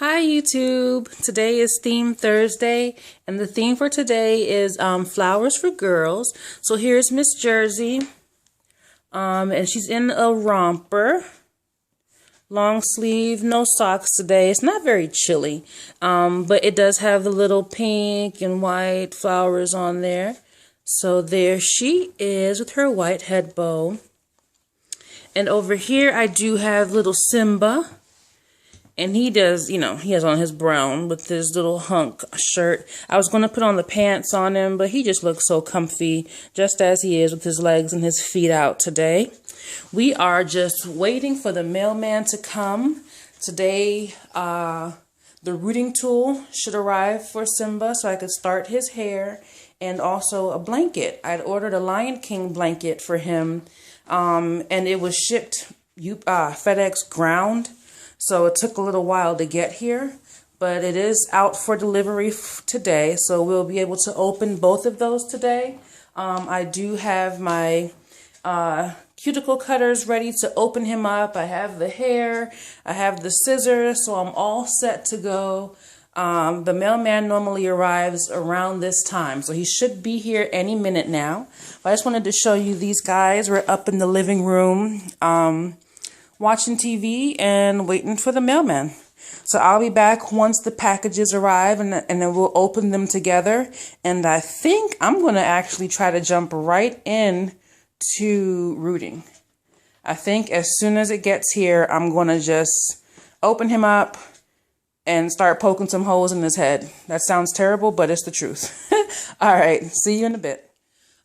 Hi YouTube. Today is Theme Thursday, and the theme for today is flowers for girls. So here's Miss Jersey, and she's in a romper, long sleeve, no socks today. It's not very chilly, but it does have the little pink and white flowers on there. So there she is with her white head bow. And over here I do have little Simba. And he does, he has on his brown with his little hunk shirt. I was going to put on the pants on him, but he just looks so comfy, just as he is with his legs and his feet out today. We are just waiting for the mailman to come. Today, the rooting tool should arrive for Simba so I could start his hair, and also a blanket. I'd ordered a Lion King blanket for him, and it was shipped FedEx ground. So it took a little while to get here, but it is out for delivery today. So we'll be able to open both of those today. I do have my cuticle cutters ready to open him up. I have the hair, I have the scissors, so I'm all set to go. The mailman normally arrives around this time, so he should be here any minute now. But I just wanted to show you these guys. We're up in the living room. Watching TV and waiting for the mailman. So I'll be back once the packages arrive, and then we'll open them together. And I think I'm going to actually try to jump right in to rooting. I think as soon as it gets here, I'm going to just open him up and start poking some holes in his head. That sounds terrible, but it's the truth. All right, see you in a bit.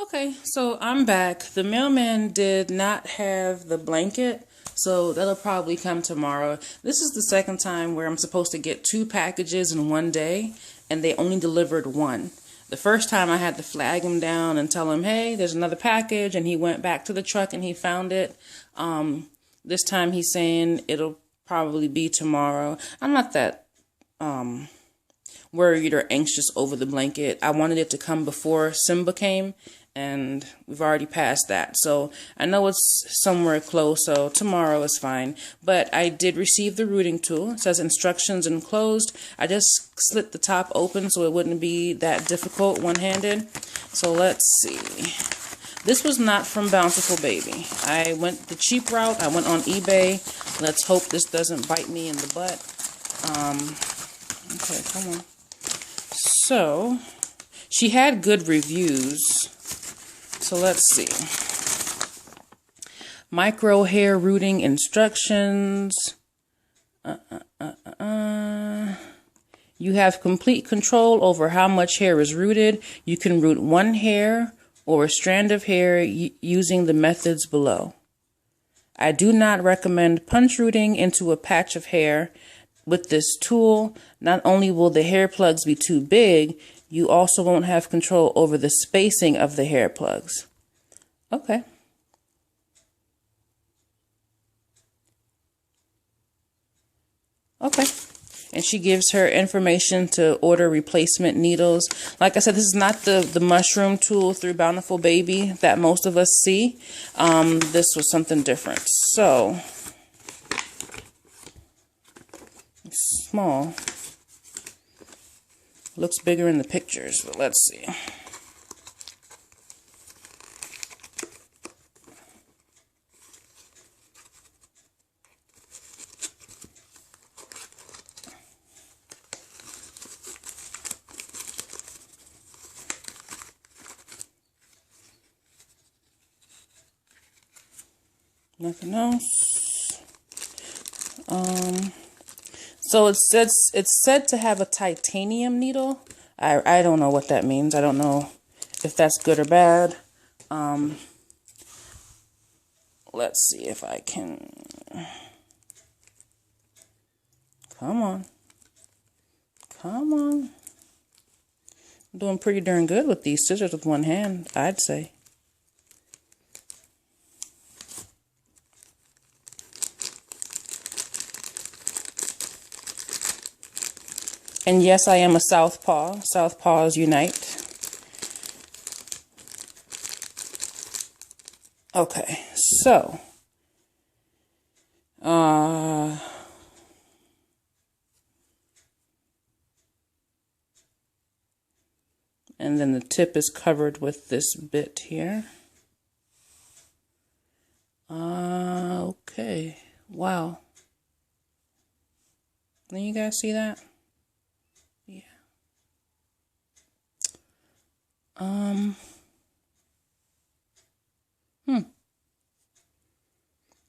Okay, so I'm back. The mailman did not have the blanket, so that'll probably come tomorrow. This is the second time where I'm supposed to get 2 packages in one day, and they only delivered 1. The first time I had to flag him down and tell him, hey, there's another package, and he went back to the truck and he found it. This time he's saying it'll probably be tomorrow. I'm not that worried or anxious over the blanket. I wanted it to come before Simba came, and we've already passed that. So I know it's somewhere close, so tomorrow is fine. But I did receive the rooting tool. It says instructions enclosed. I just slit the top open so it wouldn't be that difficult one-handed. So let's see. This was not from Bountiful Baby. I went the cheap route. I went on eBay. Let's hope this doesn't bite me in the butt. Okay, come on. So she had good reviews. So let's see. Micro hair rooting instructions. You have complete control over how much hair is rooted. You can root 1 hair or a strand of hair using the methods below. I do not recommend punch rooting into a patch of hair. With this tool, not only will the hair plugs be too big, you also won't have control over the spacing of the hair plugs. Okay. Okay. And she gives her information to order replacement needles. Like I said, this is not the mushroom tool through Bountiful Baby that most of us see. This was something different. So, it's small. Looks bigger in the pictures, but let's see. Nothing else. So it's said to have a titanium needle. I don't know what that means. I don't know if that's good or bad. Let's see if I can. Come on. Come on. I'm doing pretty darn good with these scissors with one hand, I'd say. And yes, I am a southpaw. Southpaws unite. Okay, so And then the tip is covered with this bit here. Okay. Wow. Can you guys see that? Yeah.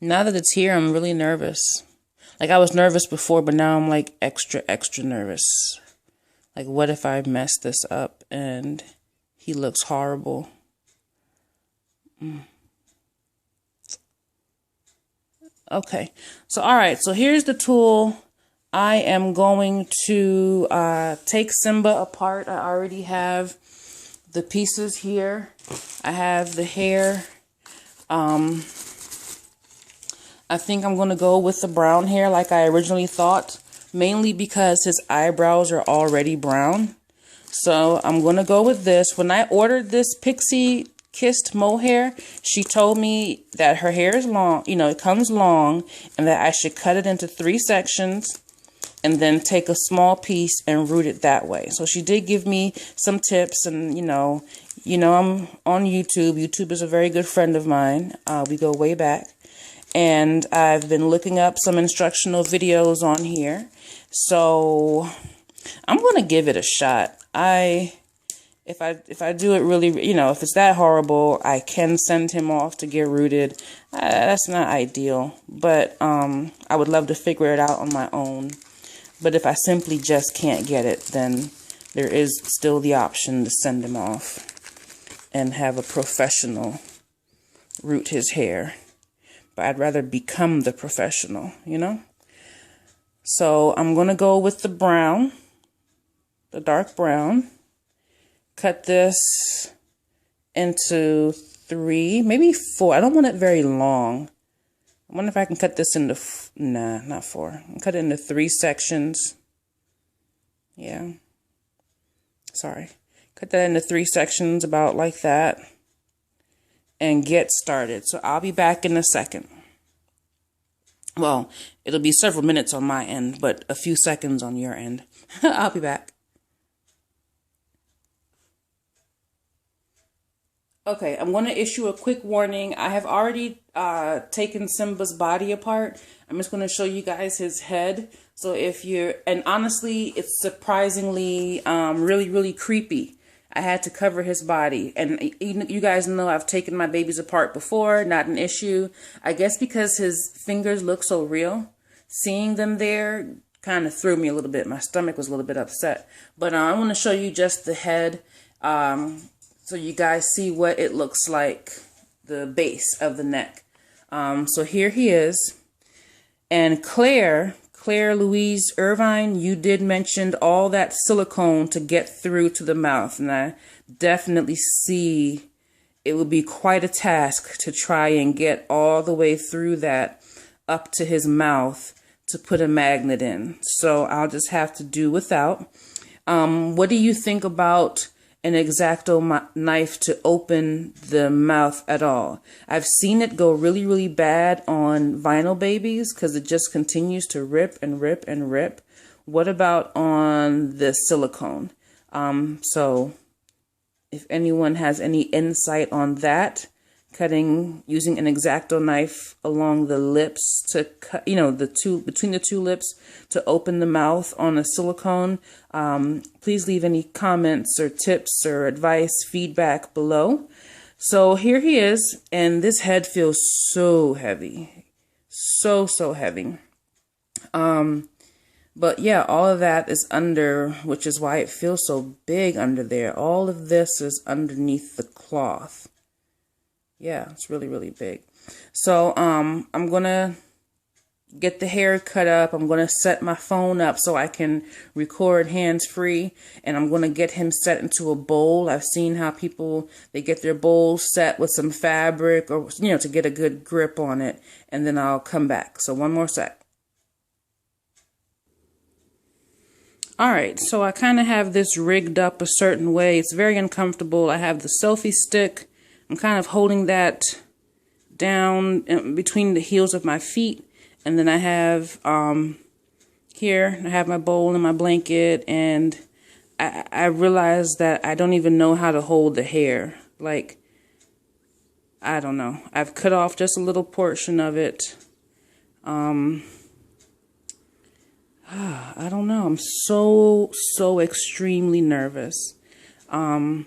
Now that it's here, I'm really nervous. Like, I was nervous before, but now I'm like extra nervous. Like, what if I mess this up and he looks horrible? Okay, so all right, so here's the tool. I am going to take Simba apart. I already have the pieces here. I have the hair. I think I'm going to go with the brown hair like I originally thought, mainly because his eyebrows are already brown. So I'm going to go with this. When I ordered this Pixie Kissed mohair, she told me that her hair is long, you know, it comes long, and that I should cut it into 3 sections and then take a small piece and root it that way. So she did give me some tips, and you know I'm on YouTube. YouTube is a very good friend of mine. We go way back. And I've been looking up some instructional videos on here. So I'm going to give it a shot. If I do it really, you know, if it's that horrible, I can send him off to get rooted. That's not ideal, but I would love to figure it out on my own. But if I simply just can't get it, then there is still the option to send him off and have a professional root his hair. But I'd rather become the professional, you know? So I'm going to go with the brown, the dark brown. Cut this into 3, maybe 4. I don't want it very long. I wonder if I can cut this into, nah, not 4. I'll cut it into 3 sections. Yeah. Sorry. Cut that into 3 sections, about like that. And get started. So I'll be back in a second. Well, it'll be several minutes on my end, but a few seconds on your end. I'll be back. Okay, I'm going to issue a quick warning. I have already taken Simba's body apart. I'm just going to show you guys his head. So if you're, and honestly, it's surprisingly really creepy. I had to cover his body. And you guys know I've taken my babies apart before, not an issue. I guess because his fingers look so real, seeing them there kind of threw me a little bit. My stomach was a little bit upset. But I want to show you just the head so you guys see what it looks like, the base of the neck. So here he is. And Claire Louise Irvine, you did mention all that silicone to get through to the mouth. And I definitely see it would be quite a task to try and get all the way through that up to his mouth to put a magnet in. So I'll just have to do without. What do you think about an X-Acto knife to open the mouth at all? I've seen it go really bad on vinyl babies because it just continues to rip and rip and rip. What about on the silicone? So if anyone has any insight on that, using an X-Acto knife along the lips to cut, you know, between the 2 lips to open the mouth on a silicone, please leave any comments or tips or advice, feedback below. So here he is, and this head feels so heavy, so heavy. But yeah, all of that is under, which is why it feels so big under there. All of this is underneath the cloth. Yeah, it's really big. So I'm going to get the hair cut up. I'm going to set my phone up so I can record hands-free. And I'm going to get him set into a bowl. I've seen how people, they get their bowls set with some fabric or, you know, to get a good grip on it. And then I'll come back. So one more sec. All right, so I kind of have this rigged up a certain way. It's very uncomfortable. I have the selfie stick. I'm kind of holding that down between the heels of my feet. And then I have, here, I have my bowl and my blanket. And I realized that I don't even know how to hold the hair. Like, I don't know. I've cut off just a little portion of it. I don't know. I'm so extremely nervous. Oh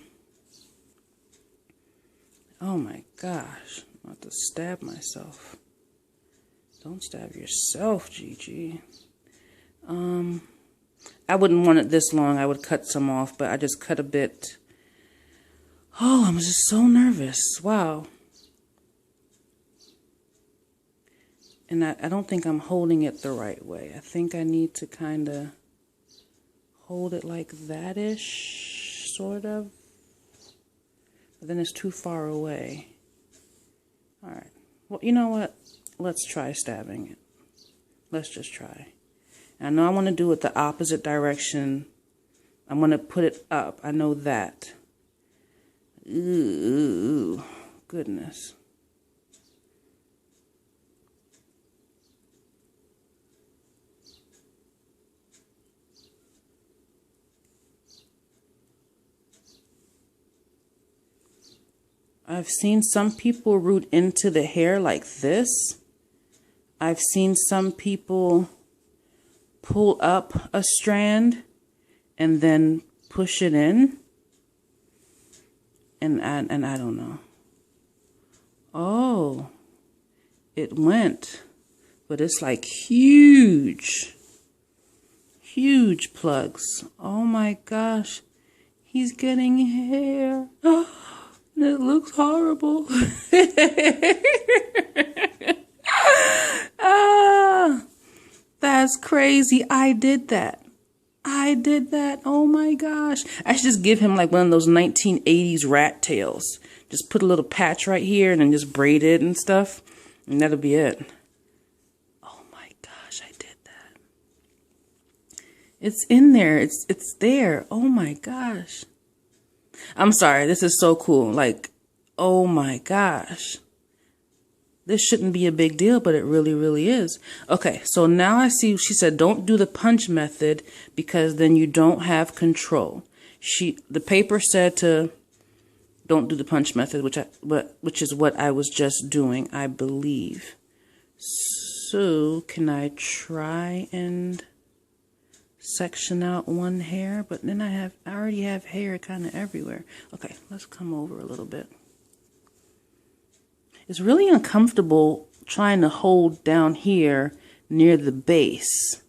my gosh. I'm about to stab myself. Don't stab yourself, Gigi. I wouldn't want it this long. I would cut some off, but I just cut a bit. Oh, I'm just so nervous. Wow. And I don't think I'm holding it the right way. I think I need to kind of hold it like that-ish, sort of. But then it's too far away. All right. Well, you know what? Let's try stabbing it. Let's just try. I know I want to do it the opposite direction. I'm going to put it up. I know that. Ooh, goodness. I've seen some people root into the hair like this. I've seen some people pull up a strand and then push it in. And I don't know. Oh, it went. But it's like huge. Huge plugs. Oh my gosh. He's getting hair. Oh, it looks horrible. Ah, that's crazy. I did that. Oh my gosh. I should just give him like one of those 1980s rat tails. Just put a little patch right here and then just braid it and stuff. And that'll be it. Oh my gosh, I did that. It's in there. It's there. Oh my gosh. I'm sorry. This is so cool. Like, oh my gosh. This shouldn't be a big deal, but it really, really is. Okay, so now I see she said don't do the punch method because then you don't have control. The paper said to don't do the punch method, which is what I was just doing, I believe. So can I try and section out one hair? But then I already have hair kind of everywhere. Okay, let's come over a little bit. It's really uncomfortable trying to hold down here near the base.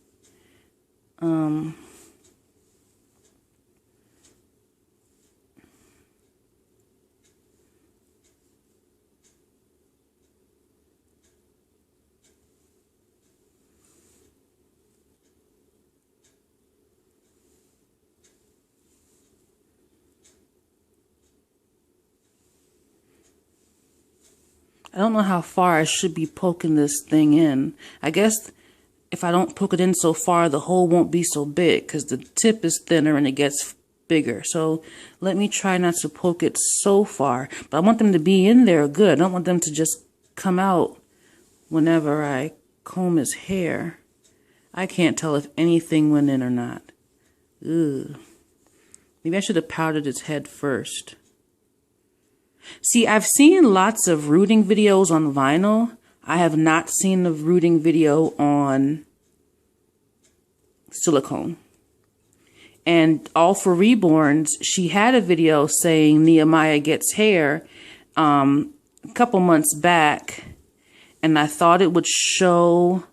I don't know how far I should be poking this thing in. I guess if I don't poke it in so far, the hole won't be so big because the tip is thinner and it gets bigger. So let me try not to poke it so far. But I want them to be in there good. I don't want them to just come out whenever I comb his hair. I can't tell if anything went in or not. Ugh. Maybe I should have powdered his head first. See, I've seen lots of rooting videos on vinyl. I have not seen the rooting video on silicone. And All for Reborns, she had a video saying Nehemiah gets hair a couple months back. And I thought it would show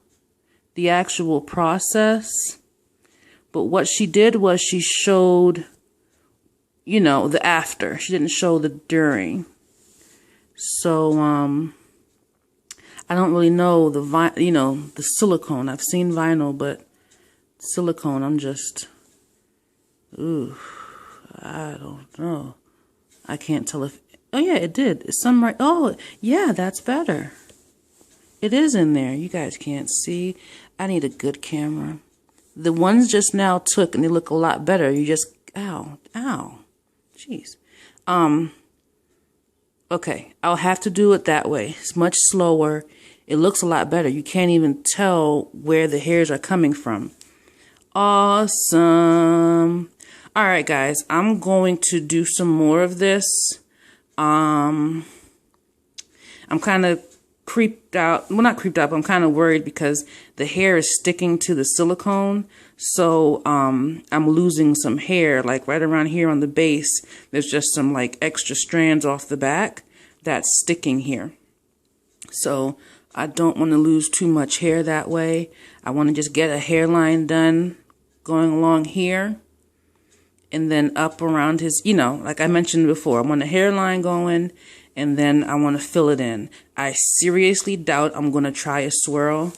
the actual process. But what she did was she showed, you know, the after. She didn't show the during. So, I don't really know the silicone. I've seen vinyl, but silicone, I'm just, ooh, I don't know. I can't tell if, oh yeah, it did. It's some right, oh, yeah, that's better. It is in there. You guys can't see. I need a good camera. The ones just now took and they look a lot better. You just, ow. Jeez. Okay, I'll have to do it that way. It's much slower. It looks a lot better. You can't even tell where the hairs are coming from. Awesome. All right, guys, I'm going to do some more of this. I'm kind of creeped out. Well, not creeped out, but I'm kind of worried because the hair is sticking to the silicone. So I'm losing some hair, like right around here on the base. There's just some like extra strands off the back that's sticking here. So I don't want to lose too much hair that way. I want to just get a hairline done going along here. And then up around his, you know, like I mentioned before, I want a hairline going, and then I want to fill it in. I seriously doubt I'm going to try a swirl.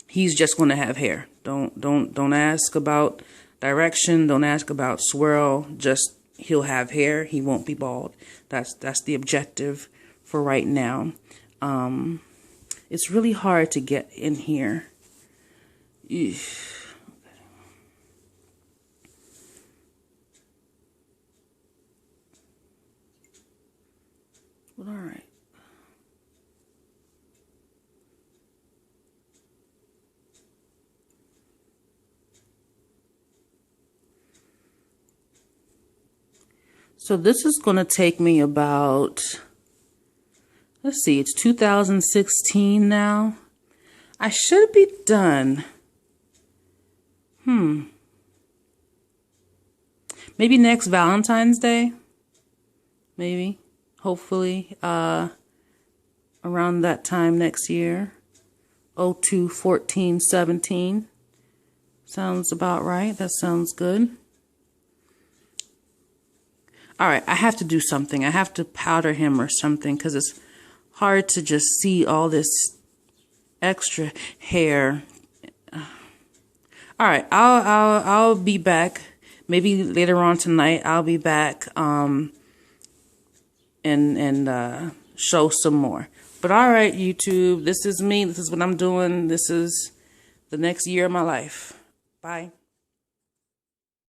He's just going to have hair. Don't ask about direction. Don't ask about swirl. Just he'll have hair. He won't be bald. That's the objective for right now. It's really hard to get in here. Eesh. But all right. So this is going to take me about, let's see, it's 2016 now. I should be done. Maybe next Valentine's Day. Maybe. Hopefully, around that time next year, 02, 14, 17. Sounds about right. That sounds good. All right, I have to do something. I have to powder him or something because it's hard to just see all this extra hair. All right, I'll be back. Maybe later on tonight, I'll be back. And show some more. But all right, YouTube, this is me. This is what I'm doing. This is the next year of my life. Bye.